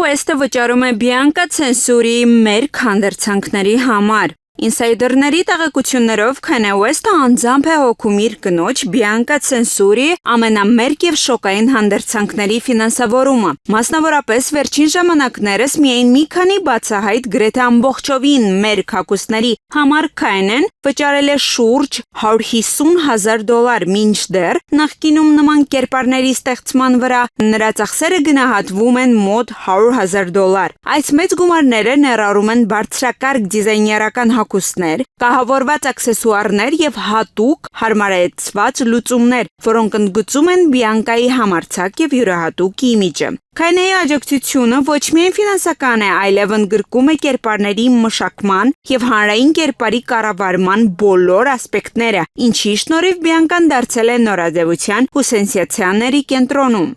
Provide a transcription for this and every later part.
West-ը վճարում է Bianca Censuri մեր հանդերձանքների համար։ Ինսայդերների տեղեկություններով Kanye West-ը անձամբ է հոգում իր կնոջ Bianca Censuri ամենամերկ եւ շոկային հանդերձանքների ֆինանսավորումը։ Մասնավորապես վերջին ժամանակներս միայն մի քանի բացահայտ գրեթե ամբողջովին մերկ հագուստների համար Kanye-ն վճարել է շուրջ $150,000, մինչդեռ նախկինում նման կերպարների ստեղծման վրա նրա ծախսերը գնահատվում են մոտ $100,000։ Այս մեծ գումարները ներառում են բարձրակարգ դիզայներական հագուստներ, կահավորված աքսեսուարներ եւ հատուկ հարմարեցված լուծումներ, որոնք ընդգծում են Bianca-ի համարձակ եւ յուրահատուկ իմիջը։ Kanye-ի աջակցությունը ոչ միայն ֆինանսական է, այլև ընդգրկում է կերպարների մշակման եւ հանրային կերպարի կառավարման բոլոր ասպեկտները, ինչի շնորհիվ Bianca-ն դարձել է նորաձևության ու սենսացիաների կենտրոնում։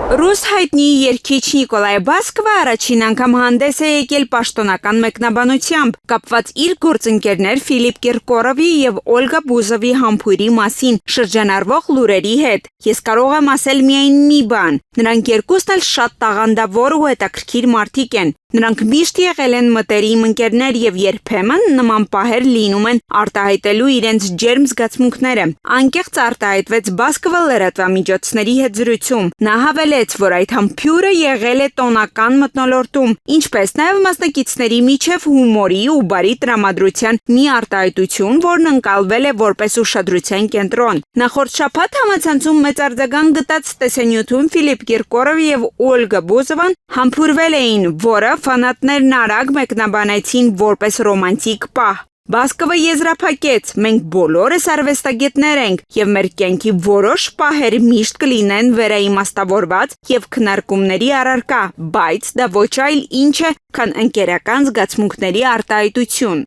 Ռուս հայտնի երգիչ Նիկոլայ Բասկովը առաջին անգամ հանդես է եկել պաշտոնական մեկնաբանությամբ, կապված իր գործընկերներ Ֆիլիպ Կիրկորովի եւ Օլգա Բուզովի համբույրի մասին շրջանառվող լուրերի հետ։ Ես կարող եմ ասել միայն մի բան. նրանք երկուսն էլ շատ տաղանդավոր ու հետաքրքիր մարդիկ են։ Նրանք միշտ եղել են մտերիմ ընկերներ եւ երբեմն նման պահեր լինում են արտահայտելու իրենց ջերմ զգացմունքները։ Անկեղծ արտահայտվեց Բասկովը լրատվամիջոցների հետ զրույցում։ Նա հավելեց, որ այդ համբույրը եղել է տոնական մթնոլորտում, ինչպես նաեւ մասնակիցների միջև հումորի ու բարի տրամադրության մի արտահայտություն, որն ընկալվել է որպես ուշադրության կենտրոն։ Նախորդ շաբաթ համացանցում մեծ արձագանք գտած տեսանյութում Ֆիլիպ Կիրկորովը եւ Օլգա Բուզովան համբուրվել էին, որը ֆանատներն արագ մեկնաբանեցին որպես ռոմանտիկ պահ։ Բասկովը եզրափակեց. մենք բոլորս արվեստագետներ ենք եւ մեր կյանքի որոշ պահեր միշտ կլինեն վերաիմաստավորված եւ քննարկումների առարկա, բայց դա ոչ այլ ինչ է, քան ընկերական զգացմունքների արտահայտություն։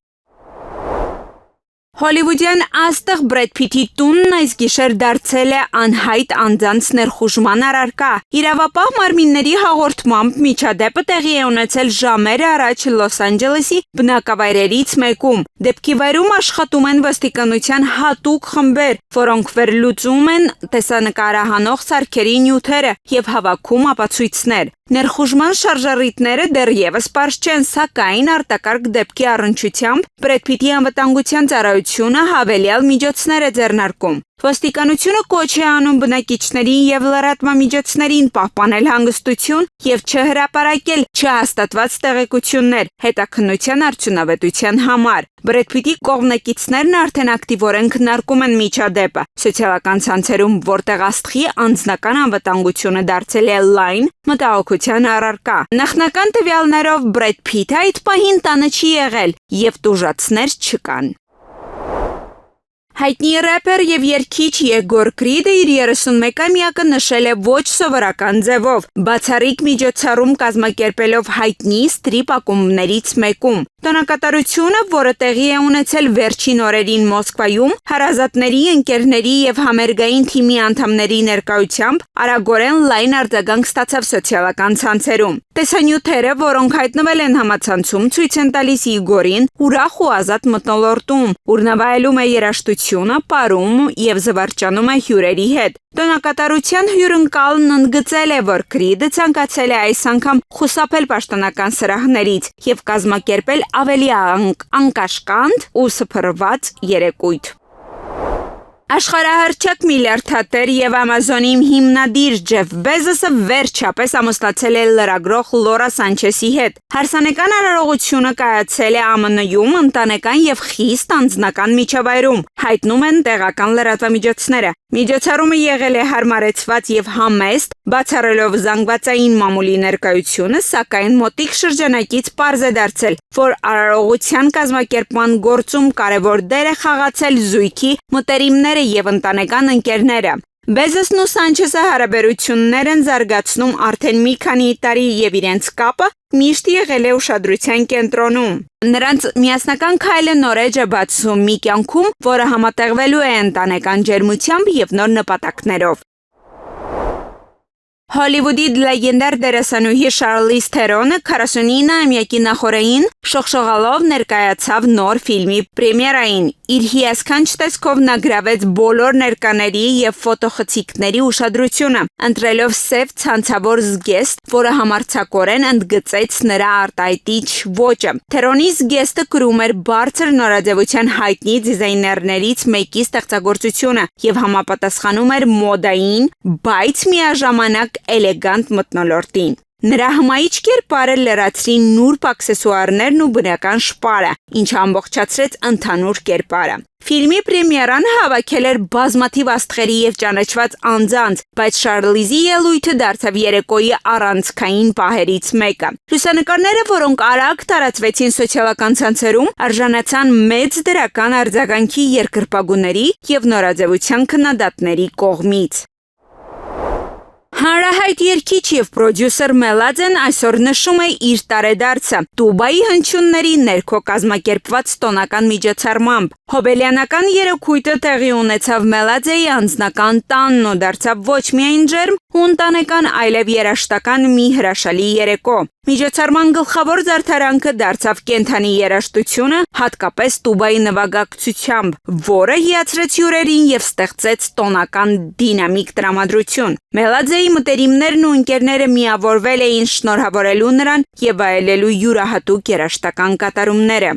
Հոլիվուդյան աստղ Բրեդ Փիթի տունն այս գիշեր դարձել է անհայտ անձանց ներխուժման առարկա։ Իրավապահ մարմինների հաղորդմամբ միջադեպը տեղի է ունեցել ժամեր առաջ Լոս Անջելեսի բնակավայրերից մեկում։ Դեպքի վայրում աշխատում են ոստիկանության հատուկ խմբեր, որոնք վերլուծում են տեսանկարահանող սարքերի նյութերը եւ հավաքում ապացույցներ։ Ներխուժման շարժառիթները դեռևս պարզ չեն, սակայն արտակարգ դեպքի առնչությամբ Բրեդ Փիթի անվտանգության ծառայությունը հավելյալ միջոցներ է ձեռնարկում։ Ոստիկանությունը կոչ է անում բնակիչներին եւ լրատվամիջոցներին պահպանել հանգստություն եւ չհրապարակել չհաստատված տեղեկություններ հետաքննության արդյունավետության համար։ Բրեդ Փիթի կողմնակիցներն արդեն ակտիվորեն քննարկում են միջադեպը սոցիալական ցանցերում, որտեղ աստղի անձնական անվտանգությունը դարձել է լայն մտահոգության առարկա։ Նախնական տվյալներով Բրեդ Փիթը այդ պահին տանը չի եղել եւ տուժածներ չկան։ Հայտնի рэպեր եւ երգիչ Եգոր Կրիդը իր 31-ամյակը նշել է ոչ սովորական ձևով, բացառիկ միջոցառում կազմակերպելով հայտնի սթրիփ ակումբներից մեկում։ Տոնակատարությունը, որը տեղի է ունեցել վերջին օրերին Մոսկվայում, հարազատների, ընկերների եւ համերգային թիմի անդամների ներկայությամբ, արագորեն լայն արձագանք ստացավ սոցիալական ցանցերում։ Տեսանյութերը, որոնք հայտնվել են համացանցում, ցույց են տալիս Իգորին ուրախ ու ազատ մթնոլորտում, ուր նա վայելում է երաժշտությունը, պարում եւ զվարճանում է հյուրերի հետ։ Տոնակատարության հյուրընկալն ընդգծել է, որ Կրիդը ցանկացել է այս անգամ խուսափել պաշտոնական սրահներից եւ կազմակերպել ավելի անկաշկանդ ու սփռված երեկույթ։ Աշխարհահռչակ միլիարդատեր եւ Ամազոնի հիմնադիր Ջեֆ Բեզոսը վերջապես ամուսնացել է լրագրող Լորա Սանչեսի հետ։ Հարսանեկան արարողությունը կայացել է ԱՄՆ-ում ընտանեկան եւ խիստ անձնական միջավայրում, հայտնում են տեղական լրատվամիջոցները։ Միջոցառումը եղել է հարմարեցված եւ համեստ, բացառելով զանգվածային մամուլի ներկայությունը, սակայն մոտիկ շրջանակից պարզ է դարձել, որ արարողության կազմակերպման գործում կարևոր դեր է խաղացել զույգի մտերիմները եւ ընտանեկան ընկերները։ Բեզոսն ու Սանչեսը հարաբերություններ են զարգացնում արդեն մի քանի տարի եւ իրենց կապը միշտ եղել է ուշադրության կենտրոնում։ Նրանց միասնական քայլը նոր էջ է բացում մի կյանքում, որը համատեղվելու է ընտանեկան ջերմությամբ եւ նոր նպատակներով։ Հոլիվուդի լեգենդար դերասանուհի Շարլիզ Թերոնը 49-ամյակի նախօրեին շողշողալով ներկայացավ նոր ֆիլմի պրեմիերային։ Իր հիասքանչ տեսքով նա գրավեց բոլոր ներկաների եւ ֆոտոխցիկների ուշադրությունը, ընտրելով սև ցանցավոր զգեստ, որը համարձակորեն ընդգծեց նրա արտահայտիչ ոճը։ Թերոնի զգեստը կրում էր բարձր նորաձևության հայտնի դիզայներներից մեկի ստեղծագործությունը եւ համապատասխանում էր մոդային, բայց միաժամանակ էլեգանտ մթնոլորտին։ Նրա հմայիչ կերպարը լրացրին նուրբ աքսեսուարներն ու բնական շպարը, ինչը ամբողջացրեց ընդհանուր կերպարը։ Ֆիլմի պրեմիերան հավաքել էր բազմաթիվ աստղերի եւ ճանաչված անձանց, բայց Շարլիզի ելույթը դարձավ երեկոյի առանցքային պահերից մեկը։ Լուսանկարները, որոնք արագ տարածվեցին սոցիալական ցանցերում, արժանացան մեծ դրական արձագանքի երկրպագուների եւ նորաձևության քննադատների կողմից։ Հանրահայտ երգիչ եւ պրոդյուսեր Մելաձեն այսօր նշում է իր տարեդարձը Դուբայի հնչյունների ներքո կազմակերպված տոնական միջոցառմամբ։ Հոբելյանական երեկույթը տեղի ունեցավ Մելաձեի անձնական տանն ու դարձավ ոչ միայն ջերմ ու ընտանեկան, այլև երաժշտական մի հրաշալի երեկո։ Միջոցառման գլխավոր զարդարանքը դարձավ կենդանի երաժշտությունը, հատկապես տուբայի նվագակցությամբ, որը հիացրեց հյուրերին եւ ստեղծեց տոնական դինամիկ տրամադրություն։ Մելաձեի մտերիմներն ու ընկերները միավորվել էին շնորհավորելու նրան եւ վայելելու յուրահատուկ երաժշտական կատարումները։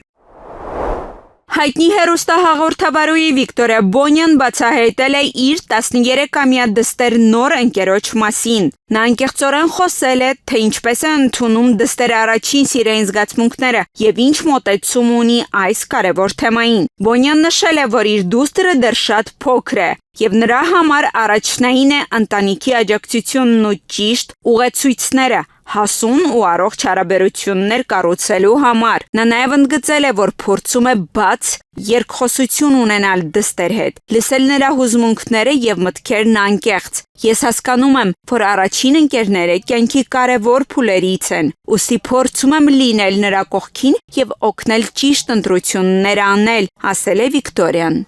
Հայտնի հեռուստահաղորդավարուհի Վիկտորիա Բոնյան բացահայտել է իր 13-ամյա դստեր նոր ընկերոջ մասին։ Նա անկեղծորեն խոսել է, թե ինչպես է ընդունում դստերը առաջին սիրային զգացմունքները եւ ինչ մոտեցում ունի այս կարևոր թեմային։ Բոնյան նշել է, որ իր դուստրը դեռ շատ փոքր է եւ նրա համար առաջնային է ընտանիքի աջակցությունն ու ճիշտ ուղեցույցները հասուն ու առողջ հարաբերություններ կառուցելու համար։ Նա նաև ընդգծել է, որ փորձում է բաց երկխոսություն ունենալ դստեր հետ, լսել նրա հուզմունքները եւ մտքերն անկեղծ։ Ես հասկանում եմ, որ առաջին ընկերները կյանքի կարևոր փուլերից են, ուստի փորձում եմ լինել նրա կողքին եւ օգնել ճիշտ ընտրություններ անել, ասել է Վիկտորիան։